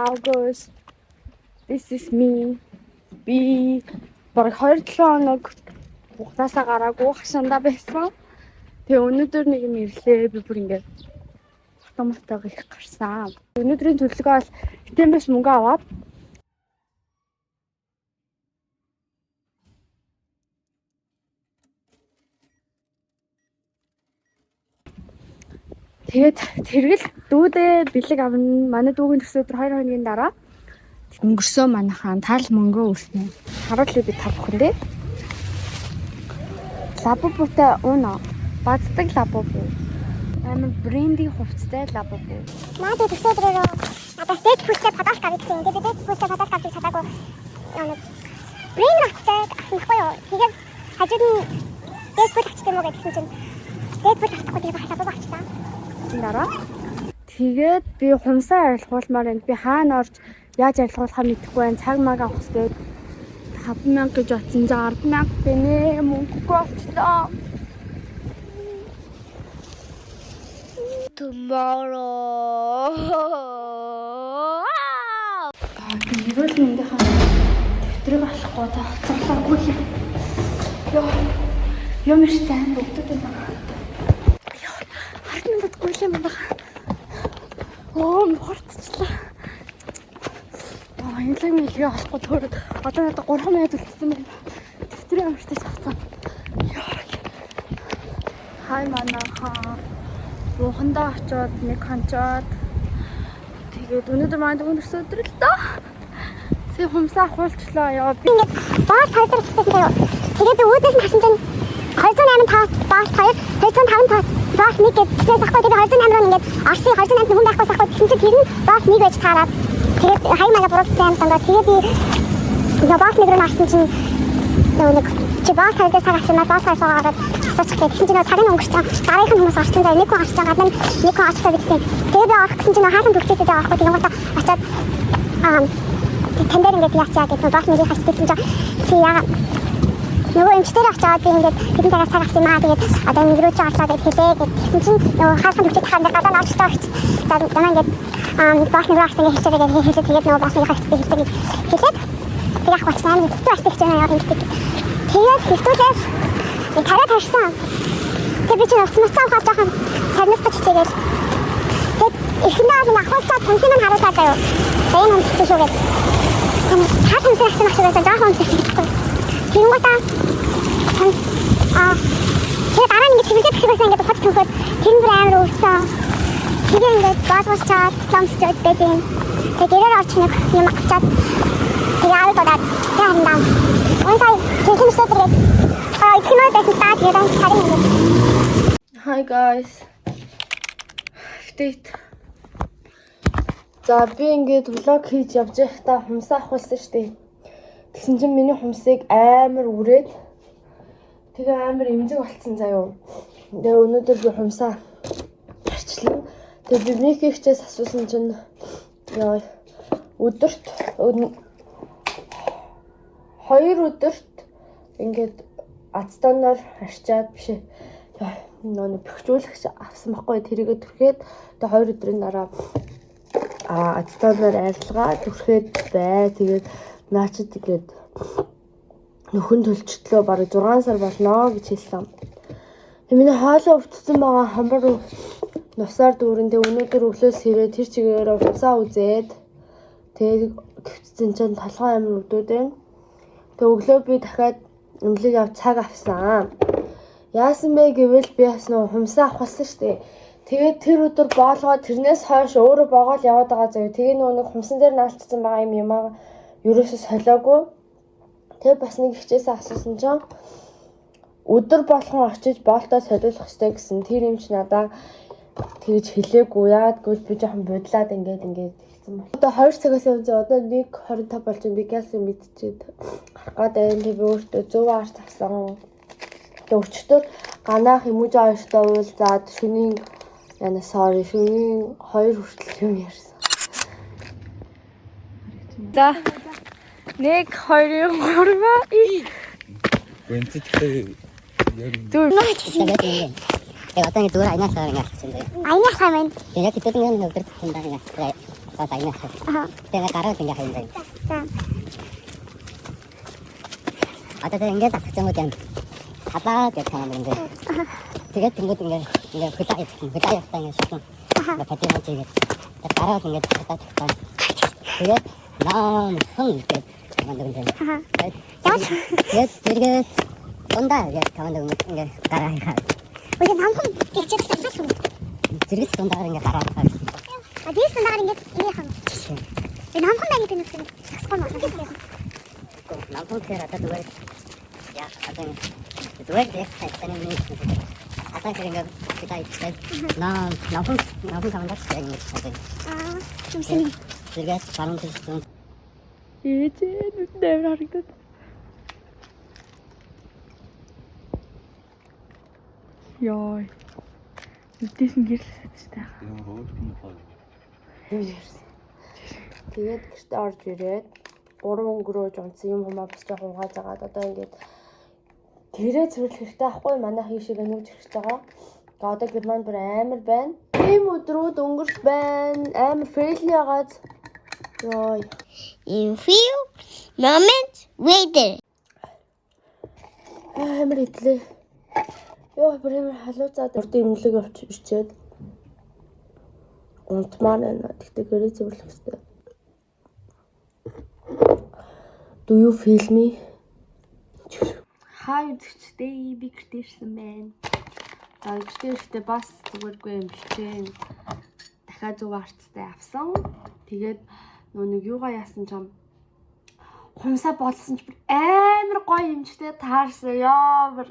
August. This is me. Би бараг 2-7 хоног угтаасаа гараагүй хашаандаа байсан. Тэгээ өнөөдөр нэг юм ирлээ. Би бүр ингээд автоматаг их гарсан. Өнөөдрийн төлөвлөгөө бол хитэмээс мөнгө аваад тэгээд тэргэл дүүдээ бэлэг авна. Манай дүүгийн төсөө өдөр 2 хоногийн дараа өнгөрсөн манайхаа тал мөнгөө өснө. Харуулъя би та бүхэндээ. Лабубутай унаа. Баддаг лабубу. Амар бренди хувцастай лабубу. Наад төсөө өдрөө надад стэйк пүстэй подолка гэсэн. Тэгээд стэйк пүстэй подолка гэж чадаагүй. Брэнд авчихсан байхгүй юу? Тэгээд хажууд нь стэйк пүс авчихсан мó гэсэн чинь стэйк пүс авахгүй тэгээд лабубу авчихсан. Дараа тэгээд би хумсаа арилгуулмаар байна. Би хаана орж яаж арилгуулахаа мэдэхгүй байна. Цаг маг авах хэрэгтэй. 5,000 гэж утсан 60,000 бинэ мөнгөгүй болчлоо. Tomorrow. Би ерөөл мэндийнхаа дэвтрийг алахгүй та хацарлаагүй юм. Юм их зайн өгдөг юм байна. Минут гүйлээ мөн байгаа. Мохортчлаа. Энэ л мэлгээ авахгүй төрөд одоо надад 3 минут үлдсэн байна. Дэвтрийн амартай цацсан. Хай манайхаа буухандаа очоод нэг хончоод тэгээд өнөөдөр маань өнөрсөн өдөр л доо. Тэг хумсаа хуулчлаа яа. Би ингээд баас тавьдаг гэсэн дээр. Тэгээд үүдээс нь хасан чинь 208 таа баас 205 таа баас нэг гэсэн сахгүй тэгээд 208 руу ингээд орсын 208 хүн байхгүй сахгүй гэсэн чинь тэр нь баас нэг байж таараад тэгээд хай мага буруутай юм даа. Тэгээд би баас нэг руу орсон чинь нэг чи баас тавьдаг цагаачмаа баас тавьсаагаад асуучих гэсэн чинь цагийн өнгөрч дараагийн хүмүүс орсон заа нэг хүн орж байгаа гадна нэг хүн орчихсан гэсэн. Тэгээд би орох гэсэн чинь хаасан төгчөөд байгаа байхгүй тэгээд очоод тендер ингээд яачаа гэдэг баас нэг хачдаг чинь чи яа нөгөө эмчтэр очоод би ингээд хэдэн цагаас цаг авсан маа тэгээд одоо нэг рүү ч орсоо гэдэг хэлээ гэсэн чинь нөгөө хаасан төгчөөд хандаа гадаа навчтай очиж за манай ингээд баас нэг орсон гэж хэлээ тэгээд нөгөө баас нэг хачдаг хэлдэг хэлээд тэг яг бачнаа нэг хэцүү ашигч юм яа гэдэг. Тэгээд хэвтүүлээс нэг тараа тарсан. Тэг би чинь уцмацаа ухаад байгаа сарнаас чичээгээл. Тэг ихэндээ нэг ахуулцаа тонсын маань харуулаад заяа. Сайн юм хэлсэн шүү гэдэг. Хатан зэрэгсэн ахсаасаа жаахан хэлсэн. Тэнгуутаа тэгээд дараа нэг чиглэлд хэсэгсэн ингээд ухаж төгөөд тэр бүр амар өвсөн. Тэгээд ингээд баасчаад ламсчаад бэдэн. Тэгээд гэрээр орч нэг юм авчаад тэгээд аваад удаад яандаа. Онсай техник сэтрэт ихмээ байсан таа тэгээд онс харин ингээд. Hi guys. Update. За би ингээд влог хийж явж байхдаа хумсаа ахуулсан шүү дээ. Тэгсэн чинь миний хумсыг амар үрээд тэгээ амар эмзэг болцсон заяа. Тэгээ өнөөдөр би хумсаа арчлаа. Тэгээ би микихчээс асуусан чинь яа өдөрт 2 өдөрт ингээд ацтоноор арчаад биш нөө бөхжүүлэгч авсан байхгүй тэрийгэ түрхээд тэгээ 2 өдрийн дараа ацтоноор арилгаа түрхээд бай тэгээд наачид тэгээд нөхөн төлчлөө бараг 6 сар болно гэж хэлсэн. Миний хоолой өвдсөн байгаа хамбар нусаар дүүрэндээ өнөөдөр өглөөс хэрэг тэр чигээр хувцаа үзээд тэгээд гүцсэн чинь толгой амир өвдөөд. Тэг өглөө би дахиад өмлөг ав цаг авсан. Яасан бэ гэвэл би бас нөө хумсаа авахсан шүү дээ. Тэгээд тэр өдөр боолгоо тэрнээс хойш өөрөө боогоол яваад байгаа заяа. Тэгээ нөгөө нэг хумсан дээр наалтсан байгаа юм аа ерөөсөө солиогүй. Тэгээ бас нэг хичээсээ асуусан чинь өдөр болгон очиж боолтоо солиулах хэрэгтэй гэсэн. Тэр юм чи надаа тэгж хэлээгүй. Яагаад гэвэл би жоохон бодлаад ингээд хэлсэн байна. Одоо 2 цагаас явж одоо 1:25 болж би гялсан мэдчихэд гарах гэдэг. Би өөртөө зөв арч авсан. Тэгээ өчтөр ганаах эмүүжээ хоёртой уулзаад шөнийн шөнийн 2 хүртэл юм ярьсан. За 1 2 3 Гэнцэтгэх Dur. Aynak saya main. яг хэдэн нэг өдөр тутамдаа За загнаа. Тэгээ гараад ингээ хайна. За. Одоо ингээ засах юм уу юм. Салаа гэх юм ингээ. Тэгээд тэнгууд ингээ хөлөө явахтаа ингээ шатна. Ингээ патино тэгээд гараад ингээ татаад тахтаа. Тэгээд наан хэн гэдэг юм ингээ. Тэгээд зэрэг дундаа гэх юм ингээ гараа хаа. Ой намхан тэгчих санагдсан. Зэрэг дундаа ингээ гараад хаа. А дээс дундаа ингээ яахан. Намхан байна гэдэг нь засахгүй маа. Намхан тэр одоо зүгээр яа одоо зүгээр дэхсэн юм уу? Одоо ингээ kita ikut. Nampak kawan dah sering gitu. Sini. Juga sekarang tu. Iya cek, dah berari tu. Яй. Үдээс нь гэрлээсэж та. Тэгээд гэртээ орж ирээд 3 өнгөрөөж унтсан юм хумаа бас жоохон угааж агаад одоо ингээд гэрээ цэвэрлэх хэрэгтэй ахгүй манай хийшээ гэнүүж ирж байгаа. Тэгээд одоо гэр маань бүр амар байна. Ийм өдрүүд өнгөрч байна. Амар фэйли ягаад. Яй. In few moments later. Амар идлээ. Яа бүр амар халуузаад урд имлэг авч ичээд унтмаар байна. Тэгтээ гэрээ цэвэрлэх хэрэгтэй. Do you feel me? Хаа үзэгчтэй би гэртээ ирсэн байна. За гэртээ бас зүгээргүй юм бэлчээ. Дахиад зүг арцтай авсан. Тэгээд нэг юугаа яасан ч юм хумсаа болсон ч амар гоё юмчтэй таарсан ёо.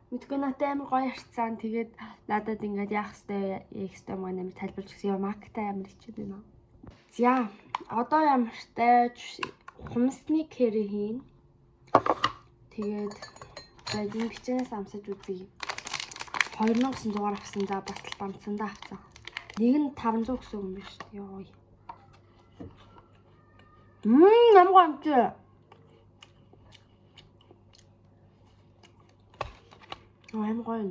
Мэдгүй надад амар гоё харцсан. Тэгээд надад ингээд яах хэвээр маань амар тайлбарлаж өгсөн. Яа мактай амар хичээд байна. За одоо ямартай хумсны кэри хийн. Тэгээд за энэ бичээс амсаж үзье. 2009 дугаар авсан. За бас л бамцсандаа авсан. Нэг нь 500 гэсэн юм биш үү? Йоо. Намгаа амчаа. Амгаа.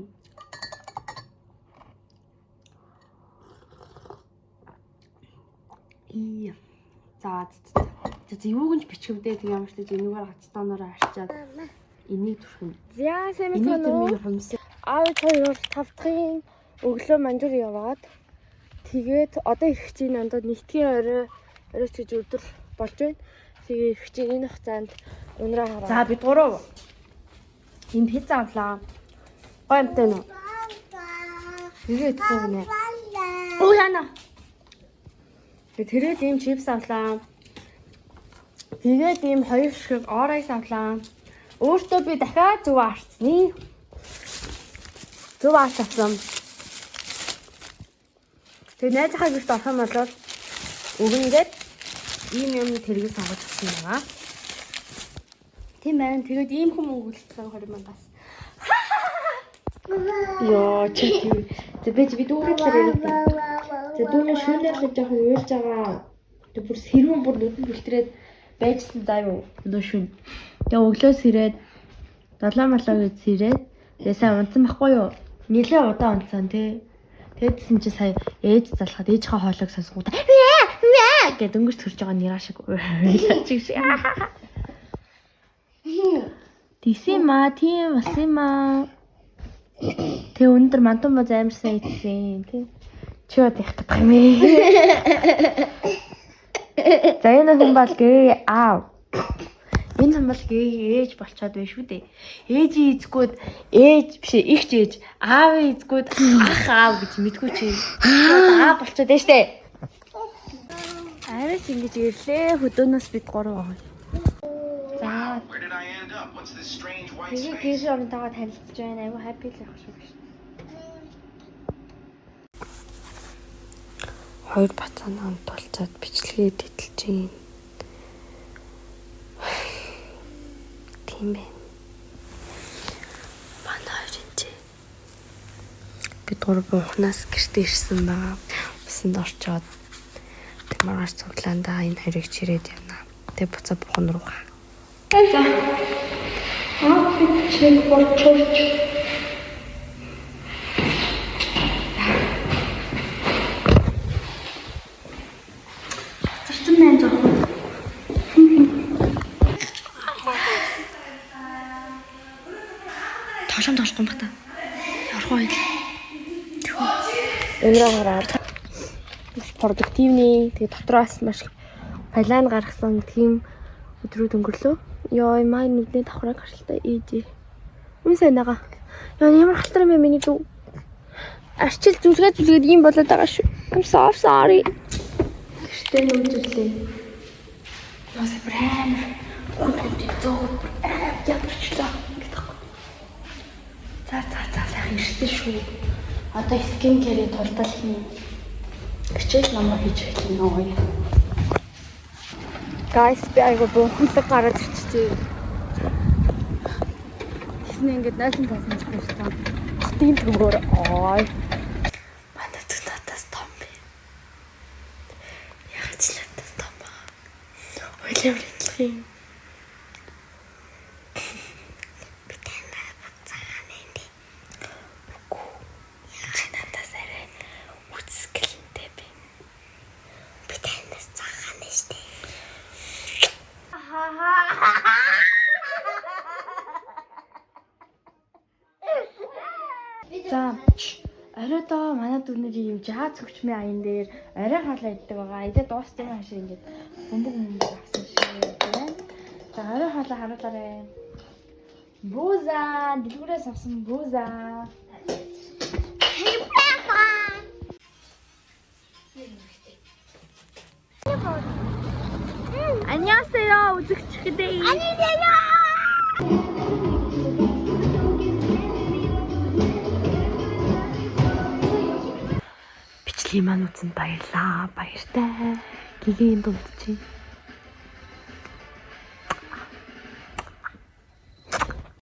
За юуг нь бичгвдээ тэг ямар ч тийм энэгээр гацтаанаар арчаад энийг түрхэн. За сайн байна уу? Аав хоёр тавтахын өглөө манжуур яваад тэгээд одоо ирэх чинь надад нэгтгэн орой ч гэж өдөр болж байна. Тэгээ ирэх чинь энэ хугацаанд унраа хараа. За бид гурав энэ пицца авлаа. Гоё юмтай нөө. Тэгээд гэнэ. Оо яна. Тэгээд ийм чипс авлаа. Тэгээд ийм хоёр шиг оройс авлаа. Өөртөө би дахиад зүг арцсны. Зүг арцсан. Тэгээд найзынхаа гэрт орох юм бол өгнөгээд ийм юм тэргийг сонгож өгсөн байгаа. Тийм байна. Тэгээд ийм хүм өнгөлтсөн 20,000-аас. Яа чи би дүүрээ яриад. За дүүний шүүнээр л жоохон уйлж байгаа. Тэг бүр сэрүүн бүр нүдэнд бэлтрээд байжсан заа юу. Өнөө шүн. Тэг өглөөс ирээд 7 малаа гэж сэрээд тэгээ сайн унтсан байхгүй юу? Нилээ удаа унтсан тий. Тэгээдсэн чи сая ээж залхаад ээжийнхээ хоолойг сонсгоо. Гэт өнгөрч төрж байгаа нэраа шиг уйлаач шиг. Тисима тийм басима. Тэг өндөр мантан баз амарсан ийцсэн тий. Чи яд их гэдэг юм ээ. За энэ хүн бол гээ аав. Энэ хүн бол гээ ээж болчоод байна шүү дээ. Ээжийн эзгүүд ээж биш ихч ээж, аавын эзгүүд ах аав гэж мэдгүй чи. Аав болчоод байна штэ. Арай ч ингэж ирлээ хөдөөнөөс бид гурав. За. Тэгээ гэр орнтойгоо танилцж байна. Аюу хаппи л явах шүү. Хоёр бацаанаа тулцаад бичлэгээ дэтэлж юм. Тийм байна. Манай хоёрын чи бид гурав ухнаас гэртээ ирсэн байгаа. Усанд орчоод тэг маргааш цуглаандаа энэ хоёрыг чирээд явна. Тэг буцаа бухан руугаа. За. Чиг болчихж. Өнрөө хараад маш продуктивний тэгээ дотроос маш план гаргасан тийм өдрүүд өнгөрлөө. Йоо маа нүдний давхраг харалтай ээжээ. Үн сайн байгаа. Яа ямар халтар юм бэ миний дүү. Арчил зүлгээд ийм болоод байгаа шүү. I'm so sorry. Гэвч нүдлээ. Ясаа брэм. Үнэтэй зөө ямарчлаа. За сайхан ирсэн шүү. Одоо скин кэрийн тултал хийн. Хичээл намаа хийж хэлнэ. Guys, би айгу бууханлаг гараад ирчихээ. Тэснэ ингээд 0.5 байсан. Тийм төгөөр ой. Манай тутаас том би. Яг ч надаас том ба. Ойлоо хэлэх. За оройдоо манай дүүнэрийн юм жааз хөвчмийн аян дээр орой хаалаа иддэг байгаа. Идэ дууссан юм шиг ингээд бөмбөг авсан шиг байна. За орой хаалаа харуулаарай. Буза, дэлгүүрээс авсан буза. 안녕하세요, 우즈크치크데이. 안녕하세요. Бичлийг маань үзэн баярлаа. Баяртай. Гигийн дундчи.